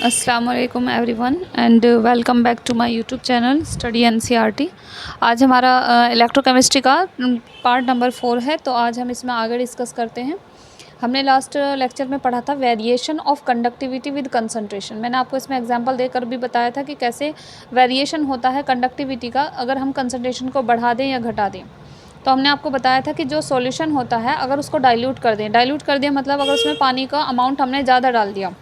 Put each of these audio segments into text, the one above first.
अस्सलाम वालेकुम everyone and welcome back to my YouTube channel study NCERT. आज हमारा इलेक्ट्रोकेमिस्ट्री का पार्ट नंबर 4 है, तो आज हम इसमें आगे डिस्कस करते हैं। हमने लास्ट लेक्चर में पढ़ा था variation of conductivity with concentration. मैंने आपको इसमें एग्जांपल देकर भी बताया था कि कैसे वेरिएशन होता है कंडक्टिविटी का अगर हम कंसंट्रेशन को बढ़ा दें या घटा दें। तो हमने आपको बताया था कि जो सॉल्यूशन होता है अगर उसको डाइल्यूट कर दें मतलब अगर उसमें पानी का अमाउंट हमने ज़्यादा डाल दिया,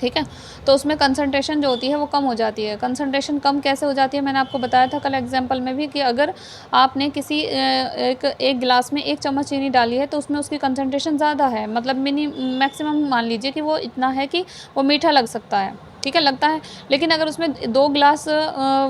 ठीक है, तो उसमें कंसंट्रेशन जो होती है वो कम हो जाती है। कंसंट्रेशन कम कैसे हो जाती है मैंने आपको बताया था कल एग्जांपल में भी कि अगर आपने किसी एक गिलास में 1 चम्मच चीनी डाली है तो उसमें उसकी कंसंट्रेशन ज़्यादा है, मतलब मैक्सिमम मान लीजिए कि वो इतना है कि वो मीठा लग सकता है, ठीक है, लगता है। लेकिन अगर उसमें 2 गिलास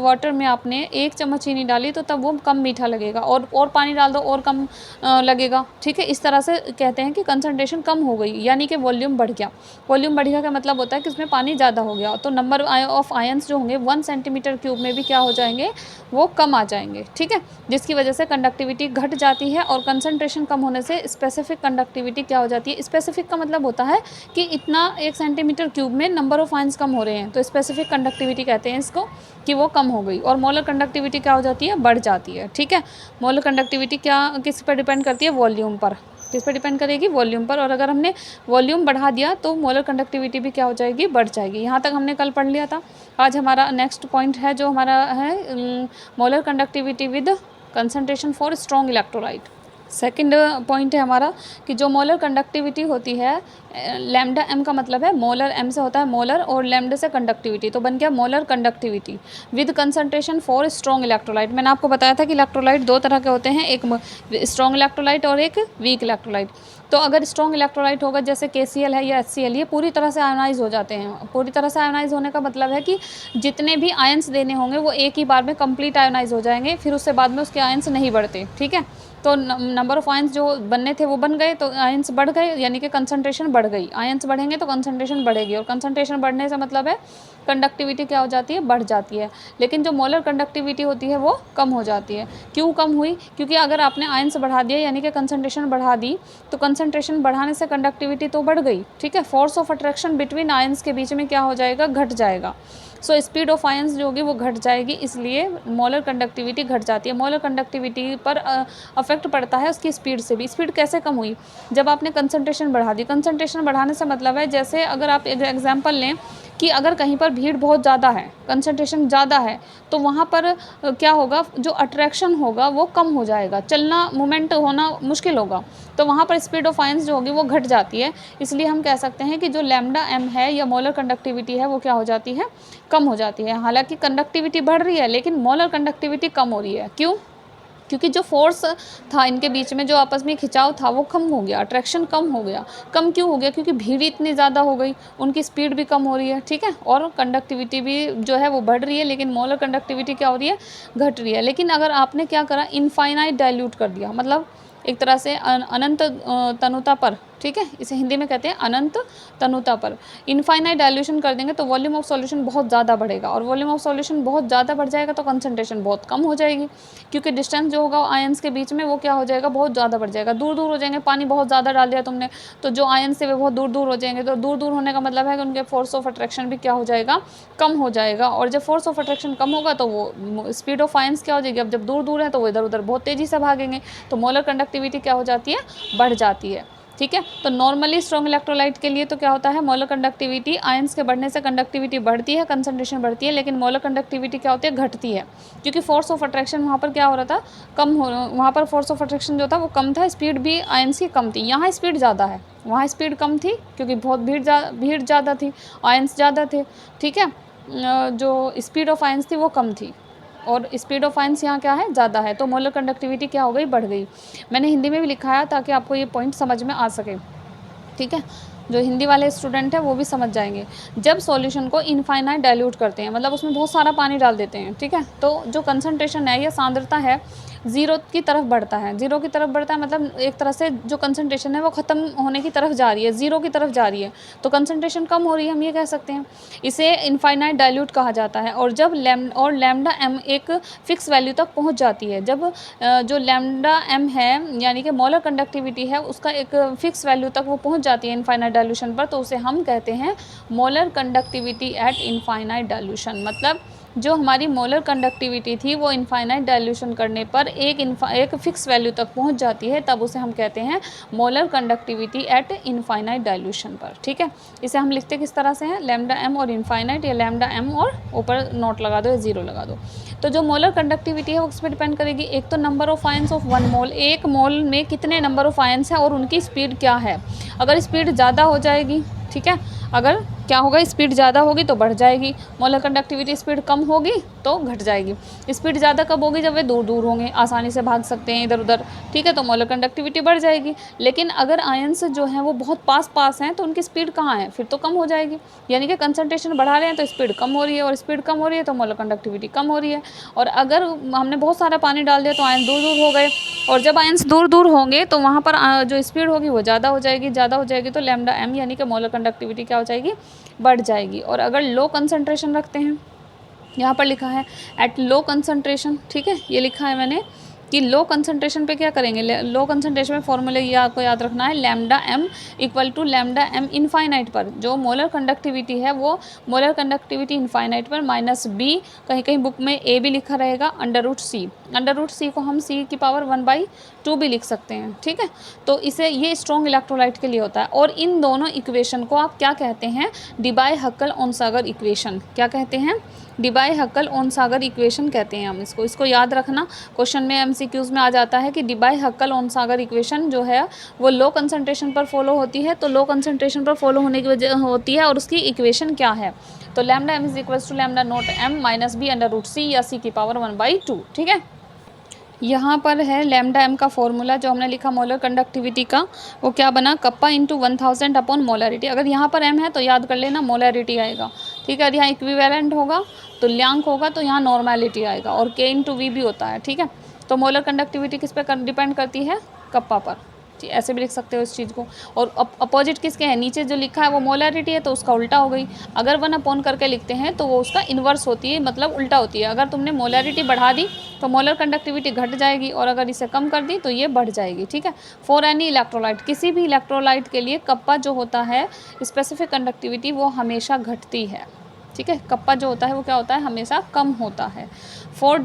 वाटर में आपने 1 चम्मच चीनी डाली तो तब वो कम मीठा लगेगा, और पानी डाल दो और कम लगेगा, ठीक है। इस तरह से कहते हैं कि कंसंट्रेशन कम हो गई, यानी कि वॉल्यूम बढ़ गया। वॉल्यूम बढ़ गया का मतलब होता है कि उसमें पानी ज़्यादा हो गया, तो नंबर ऑफ आयंस जो होंगे 1 सेंटीमीटर क्यूब में भी क्या हो जाएंगे, वो कम आ जाएंगे, ठीक है, जिसकी वजह से कंडक्टिविटी घट जाती है। और कंसंट्रेशन कम होने से स्पेसिफिक कंडक्टिविटी क्या हो जाती है। स्पेसिफिक का मतलब होता है कि इतना 1 सेंटीमीटर क्यूब में नंबर ऑफ आयंस कम हो रहे हैं, तो स्पेसिफिक कंडक्टिविटी कहते हैं इसको, कि वो कम हो गई। और मोलर कंडक्टिविटी क्या हो जाती है, बढ़ जाती है, ठीक है। मोलर कंडक्टिविटी क्या किस पर डिपेंड करती है, वॉल्यूम पर। किस पर डिपेंड करेगी, वॉल्यूम पर। और अगर हमने वॉल्यूम बढ़ा दिया तो मोलर कंडक्टिविटी भी क्या हो जाएगी, बढ़ जाएगी। यहाँ तक हमने कल पढ़ लिया था। आज हमारा नेक्स्ट पॉइंट है जो हमारा है molar conductivity with concentration for strong electrolyte. Second point है हमारा कि जो मोलर कंडक्टिविटी होती है, लैम्डा एम का मतलब है मोलर, एम से होता है मोलर और लैम्डा से कंडक्टिविटी, तो बन गया molar conductivity with concentration for strong electrolyte. मैंने आपको बताया था कि इलेक्ट्रोलाइट 2 तरह के होते हैं, एक स्ट्रॉन्ग इलेक्ट्रोलाइट और एक वीक इलेक्ट्रोलाइट। तो अगर स्ट्रॉन्ग इलेक्ट्रोलाइट होगा जैसे KCl है या HCl, ये पूरी तरह से आयोनाइज हो जाते हैं। पूरी तरह से आयोनाइज होने का मतलब है कि जितने भी आयंस देने होंगे वो एक ही बार में कंप्लीट आयोनाइज हो जाएंगे, फिर उससे बाद में उसके आयंस नहीं बढ़ते, ठीक है। तो नंबर ऑफ आयंस जो बनने थे वो बन गए, तो आयंस बढ़ गए, यानी कि कंसंट्रेशन बढ़ गई। आयंस बढ़ेंगे तो कंसंट्रेशन बढ़ेगी, और कंसंट्रेशन बढ़ने से मतलब है कंडक्टिविटी क्या हो जाती है, बढ़ जाती है। लेकिन जो मोलर कंडक्टिविटी होती है वो कम हो जाती है। क्यों कम हुई, क्योंकि अगर आपने आयंस बढ़ा दिया यानी कि कंसंट्रेशन बढ़ा दी, तो कंसंट्रेशन बढ़ाने से कंडक्टिविटी तो बढ़ गई, ठीक है। Force of attraction between ions के बीच में क्या हो जाएगा, घट जाएगा। सो स्पीड ऑफ आयंस जो होगी वो घट जाएगी, इसलिए मोलर कंडक्टिविटी घट जाती है। मोलर कंडक्टिविटी पर अफेक्ट पड़ता है उसकी स्पीड से भी। स्पीड कैसे कम हुई, जब आपने कंसंट्रेशन बढ़ा दी। कंसंट्रेशन बढ़ाने से मतलब है, जैसे अगर आप एग्जांपल लें कि अगर कहीं पर भीड़ बहुत ज़्यादा है, कंसंट्रेशन ज़्यादा है, तो वहाँ पर क्या होगा, जो अट्रैक्शन होगा वो कम हो जाएगा, चलना मूवमेंट होना मुश्किल होगा, तो वहाँ पर स्पीड ऑफ आयंस जो होगी वो घट जाती है। इसलिए हम कह सकते हैं कि जो लैम्डा एम है या मोलर कंडक्टिविटी है वो क्या हो जाती है, कम हो जाती है। हालांकि कंडक्टिविटी बढ़ रही है लेकिन मोलर कंडक्टिविटी कम हो रही है। क्यों, क्योंकि जो फोर्स था इनके बीच में, जो आपस में खिंचाव था वो कम हो गया, अट्रैक्शन कम हो गया। कम क्यों हो गया, क्योंकि भीड़ इतनी ज़्यादा हो गई, उनकी स्पीड भी कम हो रही है, ठीक है, और कंडक्टिविटी भी जो है वो बढ़ रही है, लेकिन मोलर कंडक्टिविटी क्या हो रही है, घट रही है। लेकिन अगर आपने क्या करा, इनफाइनाइट डाइल्यूट कर दिया, मतलब एक तरह से अनंत तनुता पर, ठीक है, इसे हिंदी में कहते हैं अनंत तनुता पर इनफाइनाइट डाइल्यूशन कर देंगे तो वॉल्यूम ऑफ सॉल्यूशन बहुत ज़्यादा बढ़ेगा, और वॉल्यूम ऑफ सॉल्यूशन बहुत ज़्यादा बढ़ जाएगा तो कंसंट्रेशन बहुत कम हो जाएगी, क्योंकि डिस्टेंस जो होगा आयंस के बीच में वो क्या हो जाएगा, बहुत ज़्यादा बढ़ जाएगा, दूर दूर हो जाएंगे। पानी बहुत ज़्यादा डाल दिया तुमने तो जो आयंस है वे बहुत दूर दूर हो जाएंगे, तो दूर दूर होने का मतलब है कि उनके फोर्स ऑफ अट्रैक्शन भी क्या हो जाएगा, कम हो जाएगा। और जब फोर्स ऑफ अट्रैक्शन कम होगा तो वो स्पीड ऑफ आयंस क्या हो जाएगी, अब जब दूर दूर है तो वो इधर उधर बहुत तेज़ी से भागेंगे, तो मोलर कंडक्टिविटी क्या हो जाती है, बढ़ जाती है, ठीक है। तो नॉर्मली स्ट्रॉन्ग इलेक्ट्रोलाइट के लिए तो क्या होता है, मोलर कंडक्टिविटी, आयंस के बढ़ने से कंडक्टिविटी बढ़ती है, कंसंट्रेशन बढ़ती है, लेकिन मोलर कंडक्टिविटी क्या होती है, घटती है, क्योंकि फोर्स ऑफ अट्रैक्शन वहाँ पर क्या हो रहा था, कम हो, वहाँ पर फोर्स ऑफ अट्रैक्शन जो था वो कम था, स्पीड भी आयंस की कम थी। यहाँ स्पीड ज़्यादा है, वहाँ स्पीड कम थी, क्योंकि बहुत भीड़ ज़्यादा थी, आयंस ज़्यादा थे, ठीक है। जो स्पीड ऑफ आयंस थी वो कम थी, और स्पीड ऑफ आयंस यहाँ क्या है, ज़्यादा है, तो मोलर कंडक्टिविटी क्या हो गई, बढ़ गई। मैंने हिंदी में भी लिखा है ताकि आपको ये पॉइंट समझ में आ सके, ठीक है। जो हिंदी वाले स्टूडेंट हैं वो भी समझ जाएंगे। जब सॉल्यूशन को इनफाइनाइट डाइल्यूट करते हैं, मतलब उसमें बहुत सारा पानी डाल देते हैं, ठीक है, तो जो कंसंट्रेशन है या सांद्रता है ज़ीरो की तरफ बढ़ता है, ज़ीरो की तरफ बढ़ता है मतलब एक तरह से जो कंसंट्रेशन है वो ख़त्म होने की तरफ जा रही है, ज़ीरो की तरफ जा रही है, तो कंसंट्रेशन कम हो रही है, हम ये कह सकते हैं। इसे इनफाइनाइट डाइल्यूट कहा जाता है। और जब लैम्डा एम एक फ़िक्स वैल्यू तक पहुँच जाती है, जब जो लैम्डा एम है यानी कि मोलर कंडक्टिविटी है उसका एक फ़िक्स वैल्यू तक वो पहुँच जाती है इनफाइनाइट डाइल्यूशन पर, तो उसे हम कहते हैं molar conductivity eight infinite dilution. मतलब जो हमारी मोलर कंडक्टिविटी थी वो इनफाइनाइट डाइल्यूशन करने पर एक फ़िक्स वैल्यू तक पहुंच जाती है, तब उसे हम कहते हैं molar conductivity eight infinite dilution पर। ठीक है, इसे हम लिखते किस तरह से हैं, लैम्डा एम और इनफाइनाइट, या लैम्डा एम और ऊपर नोट लगा दो या ज़ीरो लगा दो। तो जो मोलर कंडक्टिविटी है वो किस पर डिपेंड करेगी, एक तो number of ions of one mole, एक मोल में कितने नंबर ऑफ आयंस हैं और उनकी स्पीड क्या है। अगर स्पीड ज़्यादा हो जाएगी, ठीक है, अगर क्या होगा, स्पीड ज़्यादा होगी तो बढ़ जाएगी, मोलर कंडक्टिविटी स्पीड कम होगी तो घट जाएगी। स्पीड ज़्यादा कब होगी, जब वे दूर दूर होंगे, आसानी से भाग सकते हैं इधर उधर, ठीक है, तो मोलर कंडक्टिविटी बढ़ जाएगी। लेकिन अगर आयंस जो हैं वो बहुत पास पास हैं तो उनकी स्पीड कहाँ है, फिर तो कम हो जाएगी। यानी कि कंसंट्रेशन बढ़ा रहे हैं तो स्पीड कम हो रही है, और स्पीड कम हो रही है तो मोलर कंडक्टिविटी कम हो रही है। और अगर हमने बहुत सारा पानी डाल दिया तो आयंस दूर दूर हो गए, और जब आयंस दूर दूर होंगे तो वहाँ पर जो स्पीड होगी वो ज़्यादा हो जाएगी, ज़्यादा हो जाएगी तो लैम्डा एम यानी कि मोलर कंडक्टिविटी क्या हो जाएगी, बढ़ जाएगी। और अगर लो कंसंट्रेशन रखते हैं, यहाँ पर लिखा है एट लो कंसंट्रेशन, ठीक है, ये लिखा है मैंने कि लो कंसंट्रेशन पे क्या करेंगे, लो कंसंट्रेशन में फॉर्मूले ये आपको याद रखना है, lambda M equal to lambda M infinite पर जो मोलर कंडक्टिविटी है वो मोलर कंडक्टिविटी इनफाइनाइट पर माइनस बी, कहीं कहीं बुक में ए भी लिखा रहेगा, under root C. Under root C को हम सी की पावर 1/2 भी लिख सकते हैं। ठीक है, तो इसे ये स्ट्रॉन्ग इलेक्ट्रोलाइट के लिए होता है। और इन दोनों इक्वेशन को आप क्या कहते हैं, डिबाई-हक्केल-ओनसागर इक्वेशन। क्या कहते हैं, डिबाई-हक्केल-ओनसागर इक्वेशन कहते हैं हम इसको याद रखना। क्वेश्चन में एमसीक्यूज़ में आ जाता है कि डिबाई-हक्केल-ओनसागर इक्वेशन जो है वो लो कंसंट्रेशन पर फॉलो होती है, तो लो कंसंट्रेशन पर फॉलो होने की वजह होती है, और उसकी इक्वेशन क्या है, तो lambda M is equals to lambda naught M minus be under root सी, या सी की पावर 1/2। ठीक है, यहाँ पर है लैम्डा एम का फॉर्मूला जो हमने लिखा मोलर कंडक्टिविटी का, वो क्या बना, कप्पा इंटू 1000 अपॉन मोलरिटी। अगर यहाँ पर एम है तो याद कर लेना मोलरिटी आएगा। ठीक है, और यहाँ इक्विवेलेंट होगा, तुल्यांक होगा, तो यहाँ नॉर्मेलिटी आएगा, और के इंटू वी भी होता है। ठीक है, तो मोलर कंडक्टिविटी किस पे डिपेंड करती है, कप्पा पर। ऐसे भी लिख सकते हो इस चीज़ को। और अपोजिट किसके हैं, नीचे जो लिखा है वो मोलरिटी है तो उसका उल्टा हो गई। अगर 1 अपॉन करके लिखते हैं तो वो उसका इन्वर्स होती है, मतलब उल्टा होती है। अगर तुमने मोलरिटी बढ़ा दी तो मोलर कंडक्टिविटी घट जाएगी, और अगर इसे कम कर दी तो ये बढ़ जाएगी। ठीक है, फॉर एनी इलेक्ट्रोलाइट, किसी भी इलेक्ट्रोलाइट के लिए कप्पा जो होता है स्पेसिफिक कंडक्टिविटी वो हमेशा घटती है। ठीक है, कप्पा जो होता है वो क्या होता है, हमेशा कम होता है। फॉर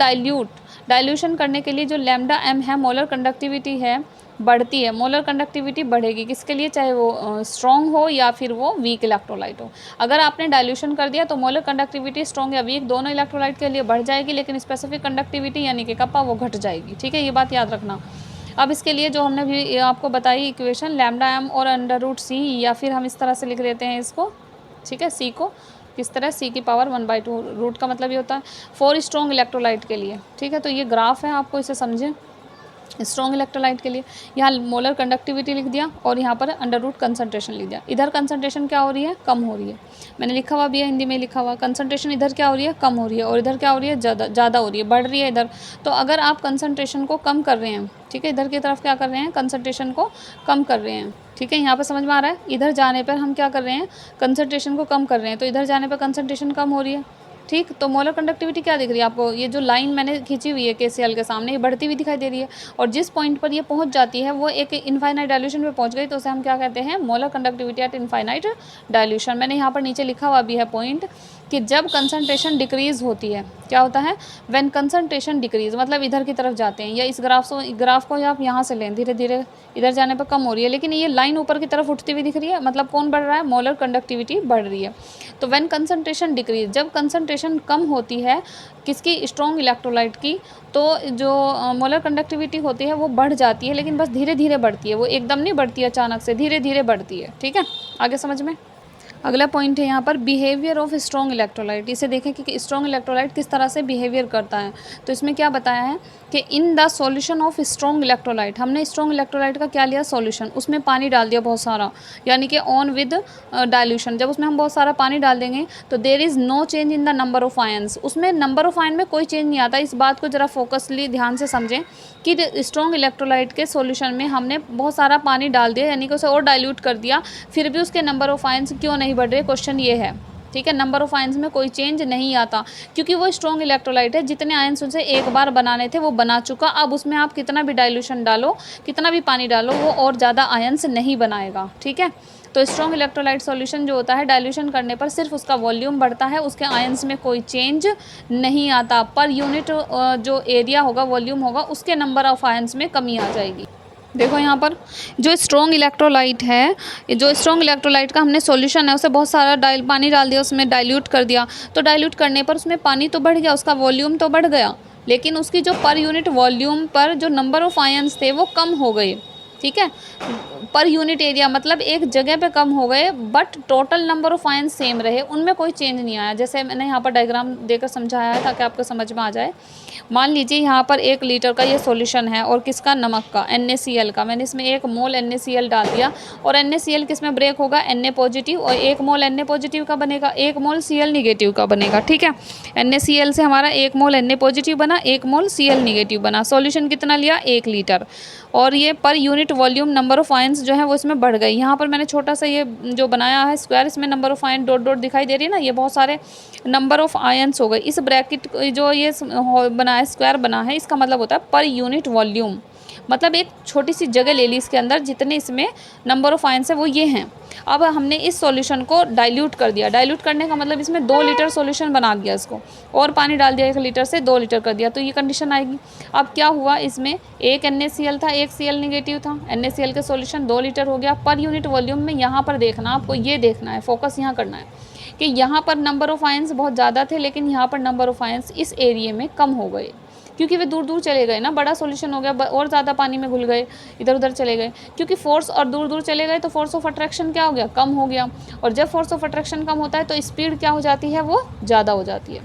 डाइल्यूशन करने के लिए जो लैम्डा एम है मोलर कंडक्टिविटी है बढ़ती है, मोलर कंडक्टिविटी बढ़ेगी किसके लिए, चाहे वो स्ट्रॉन्ग हो या फिर वो वीक इलेक्ट्रोलाइट हो। अगर आपने डाइल्यूशन कर दिया तो मोलर कंडक्टिविटी स्ट्रॉन्ग या वीक दोनों इलेक्ट्रोलाइट के लिए बढ़ जाएगी, लेकिन स्पेसिफिक कंडक्टिविटी यानी कि कप्पा वो घट जाएगी। ठीक है, ये बात याद रखना। अब इसके लिए जो हमने भी आपको बताई इक्वेशन लैम्डा एम और अंडर रूट सी, या फिर हम इस तरह से लिख देते हैं इसको। ठीक है, सी को किस तरह, सी की पावर 1/2, रूट का मतलब ये होता है फॉर स्ट्रॉन्ग इलेक्ट्रोलाइट के लिए। ठीक है, तो ये ग्राफ है, आपको इसे समझें। स्ट्रॉन्ग इलेक्ट्रोलाइट के लिए यहाँ मोलर कंडक्टिविटी लिख दिया, और यहाँ पर अंडर रूट कंसंट्रेशन लिख दिया। इधर कंसंट्रेशन क्या हो रही है, कम हो रही है, मैंने लिखा हुआ भी है, हिंदी में लिखा हुआ। कंसंट्रेशन इधर क्या हो रही है, कम हो रही है, और इधर क्या हो रही है, ज़्यादा हो रही है, बढ़ रही है इधर। तो अगर आप कंसंट्रेशन को कम कर रहे हैं, ठीक है, इधर की तरफ क्या कर रहे हैं, कंसंट्रेशन को कम कर रहे हैं। ठीक है, यहाँ पर समझ में आ रहा है, इधर जाने पर हम क्या कर रहे हैं, कंसंट्रेशन को कम कर रहे हैं, तो इधर जाने पर कंसंट्रेशन कम हो रही है। ठीक, तो मोलर कंडक्टिविटी क्या दिख रही है आपको, ये जो लाइन मैंने खींची हुई है KCl के सामने, ये बढ़ती हुई दिखाई दे रही है, और जिस पॉइंट पर ये पहुंच जाती है वो एक इनफाइनाइट डाइल्यूशन पे पहुंच गई, तो उसे हम क्या कहते हैं, molar conductivity eight infinite dilution. मैंने यहाँ पर नीचे लिखा हुआ भी है पॉइंट कि जब कंसंट्रेशन डिक्रीज़ होती है, क्या होता है, व्हेन कंसंट्रेशन डिक्रीज़, मतलब इधर की तरफ जाते हैं, या इस ग्राफ को आप यहाँ से लें, धीरे धीरे इधर जाने पर कम हो रही है, लेकिन ये लाइन ऊपर की तरफ उठती हुई दिख रही है, मतलब कौन बढ़ रहा है, मोलर कंडक्टिविटी बढ़ रही है। तो व्हेन कंसंट्रेशन डिक्रीज, जब कंसंट्रेशन कम होती है किसकी, स्ट्रॉन्ग इलेक्ट्रोलाइट की, तो जो मोलर कंडक्टिविटी होती है वो बढ़ जाती है, लेकिन बस धीरे धीरे बढ़ती है, वो एकदम नहीं बढ़ती है अचानक से, धीरे धीरे बढ़ती है। ठीक है, आगे समझ में अगला पॉइंट है यहाँ पर बिहेवियर ऑफ स्ट्रॉन्ग इलेक्ट्रोलाइट। इसे देखें कि स्ट्रॉन्ग इलेक्ट्रोलाइट किस तरह से बिहेवियर करता है। तो इसमें क्या बताया है कि in the solution of strong electrolyte, हमने स्ट्रॉन्ग इलेक्ट्रोलाइट का क्या लिया सॉल्यूशन, उसमें पानी डाल दिया बहुत सारा, यानी कि ऑन विद डाइल्यूशन। जब उसमें हम बहुत सारा पानी डाल देंगे तो there is no change in the number of ions, उसमें नंबर ऑफ आयन में कोई चेंज नहीं आता। इस बात को ज़रा फोकसली ध्यान से समझें कि स्ट्रॉन्ग इलेक्ट्रोलाइट के सॉल्यूशन में हमने बहुत सारा पानी डाल दिया, यानी कि उसे और डाइल्यूट कर दिया, फिर भी उसके नंबर ऑफ आयंस क्यों नहीं बढ़ रहे, क्वेश्चन ये है। ठीक है, नंबर ऑफ आयंस में कोई चेंज नहीं आता क्योंकि वो स्ट्रॉन्ग इलेक्ट्रोलाइट है, जितने आयंस उनसे एक बार बनाने थे वो बना चुका। अब उसमें आप कितना भी डाइल्यूशन डालो, कितना भी पानी डालो, वो और ज़्यादा आयंस नहीं बनाएगा। ठीक है, तो स्ट्रॉन्ग इलेक्ट्रोलाइट सॉल्यूशन जो होता है डाइल्यूशन करने पर सिर्फ उसका वॉल्यूम बढ़ता है, उसके आयंस में कोई चेंज नहीं आता। पर यूनिट जो एरिया होगा, वॉल्यूम होगा, उसके नंबर ऑफ आयंस में कमी आ जाएगी। देखो यहाँ पर जो स्ट्रॉन्ग इलेक्ट्रोलाइट है, जो स्ट्रॉन्ग इलेक्ट्रोलाइट का हमने सॉल्यूशन है, उसे बहुत सारा पानी डाल दिया, उसमें डाइल्यूट कर दिया, तो डाइल्यूट करने पर उसमें पानी तो बढ़ गया, उसका वॉल्यूम तो बढ़ गया, लेकिन उसकी जो पर यूनिट वॉल्यूम पर जो नंबर ऑफ आयंस थे वो कम हो गए। ठीक है, पर यूनिट एरिया मतलब एक जगह पे कम हो गए, but total number of ions same रहे, उनमें कोई चेंज नहीं आया। जैसे मैंने यहाँ पर डायग्राम देकर समझाया है ताकि आपको समझ में आ जाए। मान लीजिए यहाँ पर 1 लीटर का ये सॉल्यूशन है, और किसका, नमक का, NaCl का। मैंने इसमें 1 मोल NaCl डाल दिया, और NaCl किस में ब्रेक होगा, Na पॉजिटिव, और 1 मोल Na पॉजिटिव का बनेगा, 1 मोल Cl निगेटिव का बनेगा। ठीक है, NaCl से हमारा 1 मोल Na पॉजिटिव बना, 1 मोल Cl निगेटिव बना। सॉल्यूशन कितना लिया, 1 लीटर, और ये per unit volume number of ions जो है वो इसमें बढ़ गई। यहाँ पर मैंने छोटा सा ये जो बनाया है स्क्वायर, इसमें number of ion dot dot दिखाई दे रही है ना, ये बहुत सारे नंबर ऑफ आयंस हो गए। इस ब्रैकेट जो ये बना है, स्क्वायर बना है, इसका मतलब होता है पर यूनिट वॉल्यूम, मतलब एक छोटी सी जगह ले ली इसके अंदर, जितने इसमें नंबर ऑफ आयंस है वो ये हैं। अब हमने इस सॉल्यूशन को डाइल्यूट कर दिया, डाइल्यूट करने का मतलब इसमें 2 लीटर सॉल्यूशन बना दिया इसको, और पानी डाल दिया 1 लीटर से 2 लीटर कर दिया, तो ये कंडीशन आएगी। अब क्या हुआ, इसमें 1 NaCl था, 1 Cl निगेटिव था, NaCl का सॉल्यूशन 2 लीटर हो गया। पर यूनिट वॉल्यूम में यहाँ पर देखना, आपको ये देखना है, फोकस यहाँ करना है कि यहाँ पर नंबर ऑफ आयंस बहुत ज़्यादा थे, लेकिन यहाँ पर नंबर ऑफ आयंस इस एरिया में कम हो गए, क्योंकि वे दूर दूर चले गए ना, बड़ा सॉल्यूशन हो गया, और ज़्यादा पानी में घुल गए, इधर उधर चले गए, क्योंकि फोर्स और दूर दूर चले गए तो फोर्स ऑफ अट्रैक्शन क्या हो गया, कम हो गया, और जब फोर्स ऑफ अट्रैक्शन कम होता है तो स्पीड क्या हो जाती है, वो ज़्यादा हो जाती है,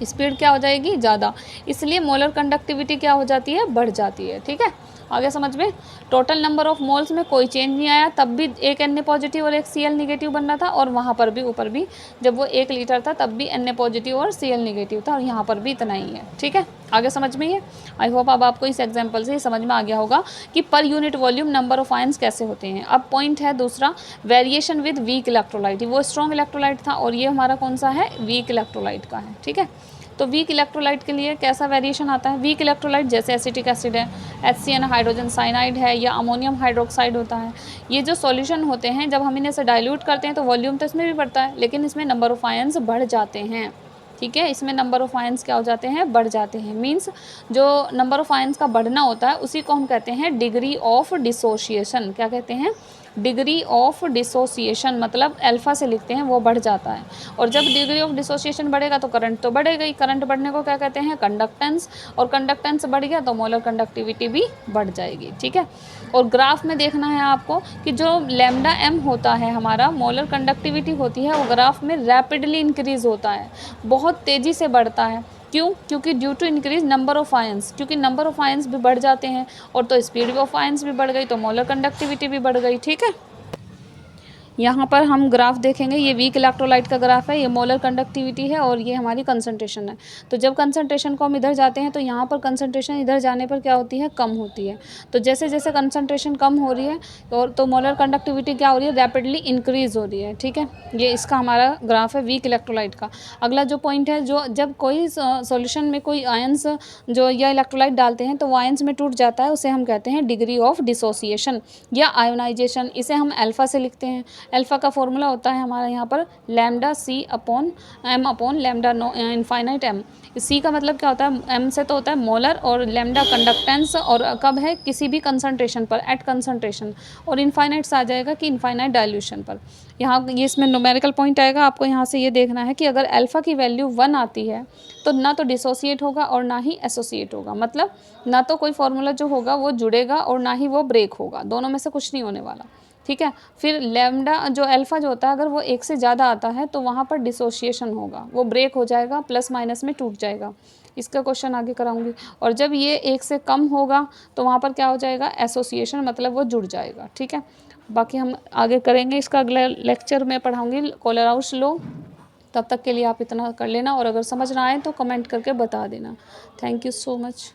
स्पीड क्या हो जाएगी, ज़्यादा, इसलिए मोलर कंडक्टिविटी क्या हो जाती है, बढ़ जाती है। ठीक है, आगे समझ में। टोटल नंबर ऑफ मोल्स में कोई चेंज नहीं आया, तब भी 1 Na पॉजिटिव और 1 Cl निगेटिव बन रहा था, और वहाँ पर भी ऊपर भी जब वो 1 लीटर था तब भी Na पॉजिटिव और Cl निगेटिव था, और यहाँ पर भी इतना ही है। ठीक है, आगे समझ में ये। आई होप अब आपको इस एग्जाम्पल से समझ में आ गया होगा कि per unit volume number of ions कैसे होते हैं। अब पॉइंट है दूसरा, वेरिएशन विद वीक इलेक्ट्रोलाइट। वो स्ट्रॉन्ग इलेक्ट्रोलाइट था, और ये हमारा कौन सा है, वीक इलेक्ट्रोलाइट का है। ठीक है, तो वीक इलेक्ट्रोलाइट के लिए कैसा वेरिएशन आता है। वीक इलेक्ट्रोलाइट जैसे एसिटिक एसिड है, HCN हाइड्रोजन साइनाइड है, या अमोनियम हाइड्रोक्साइड होता है, ये जो सॉल्यूशन होते हैं जब हम इन्हें से डाइल्यूट करते हैं तो वॉल्यूम तो इसमें भी बढ़ता है, लेकिन इसमें नंबर ऑफ आयंस बढ़ जाते हैं। ठीक है, इसमें नंबर ऑफ आयंस क्या हो जाते हैं, बढ़ जाते हैं। मींस जो नंबर ऑफ आयंस का बढ़ना होता है उसी को हम कहते हैं डिग्री ऑफ डिसोसिएशन। क्या कहते हैं, डिग्री ऑफ डिसोसिएशन, मतलब अल्फा से लिखते हैं, वो बढ़ जाता है। और जब डिग्री ऑफ डिसोसिएशन बढ़ेगा तो करंट तो बढ़ेगा ही, करंट बढ़ने को क्या कहते हैं, कंडक्टेंस, और कंडक्टेंस बढ़ गया तो मोलर कंडक्टिविटी भी बढ़ जाएगी। ठीक है, और ग्राफ में देखना है आपको कि जो लैम्डा m होता है हमारा, मोलर कंडक्टिविटी होती है, वो ग्राफ में रैपिडली इंक्रीज़ होता है, बहुत तेज़ी से बढ़ता है। क्यों, क्योंकि due to increase number of ions, क्योंकि नंबर ऑफ आयंस भी बढ़ जाते हैं, और तो स्पीड ऑफ आयंस भी बढ़ गई तो मोलर कंडक्टिविटी भी बढ़ गई। ठीक है, यहाँ पर हम ग्राफ देखेंगे, ये वीक इलेक्ट्रोलाइट का ग्राफ है, ये मोलर कंडक्टिविटी है, और ये हमारी कंसंट्रेशन है। तो जब कंसंट्रेशन को हम इधर जाते हैं तो यहाँ पर कंसंट्रेशन इधर जाने पर क्या होती है, कम होती है। तो जैसे जैसे कंसंट्रेशन कम हो रही है तो मोलर कंडक्टिविटी क्या हो रही है, रैपिडली इंक्रीज़ हो रही है। ठीक है, ये इसका हमारा ग्राफ है वीक इलेक्ट्रोलाइट का। अगला जो पॉइंट है, जो जब कोई सॉल्यूशन में कोई आयंस जो या इलेक्ट्रोलाइट डालते हैं तो वो आयंस में टूट जाता है, उसे हम कहते हैं डिग्री ऑफ डिसोसिएशन या आयोनाइजेशन। इसे हम अल्फ़ा से लिखते हैं। अल्फ़ा का फॉर्मूला होता है हमारा यहाँ पर lambda C upon M upon lambda infinite M। C का मतलब क्या होता है, M से तो होता है मोलर, और लैम्डा कंडक्टेंस, और कब है, किसी भी कंसंट्रेशन पर, एट कंसंट्रेशन, और इनफाइनाइट से आ जाएगा कि इनफाइनाइट डाइल्यूशन पर। यहाँ ये इसमें न्यूमेरिकल पॉइंट आएगा, आपको यहाँ से ये देखना है कि अगर अल्फ़ा की वैल्यू 1 आती है तो ना तो डिसोसिएट होगा और ना ही एसोसिएट होगा, मतलब ना तो कोई फार्मूला जो होगा वो जुड़ेगा और ना ही वो ब्रेक होगा, दोनों में से कुछ नहीं होने वाला। ठीक है। फिर लैम्डा जो अल्फ़ा जो होता है अगर वो 1 से ज़्यादा आता है तो वहाँ पर डिसोसिएशन होगा, वो ब्रेक हो जाएगा, प्लस माइनस में टूट जाएगा। इसका क्वेश्चन आगे कराऊंगी। और जब ये 1 से कम होगा तो वहाँ पर क्या हो जाएगा, एसोसिएशन, मतलब वो जुड़ जाएगा। ठीक है, बाकी हम आगे करेंगे, इसका अगला लेक्चर में पढ़ाऊँगी कोलराउस लॉ। तब तक के लिए आप इतना कर लेना, और अगर समझ ना आए तो कमेंट करके बता देना। Thank you so much.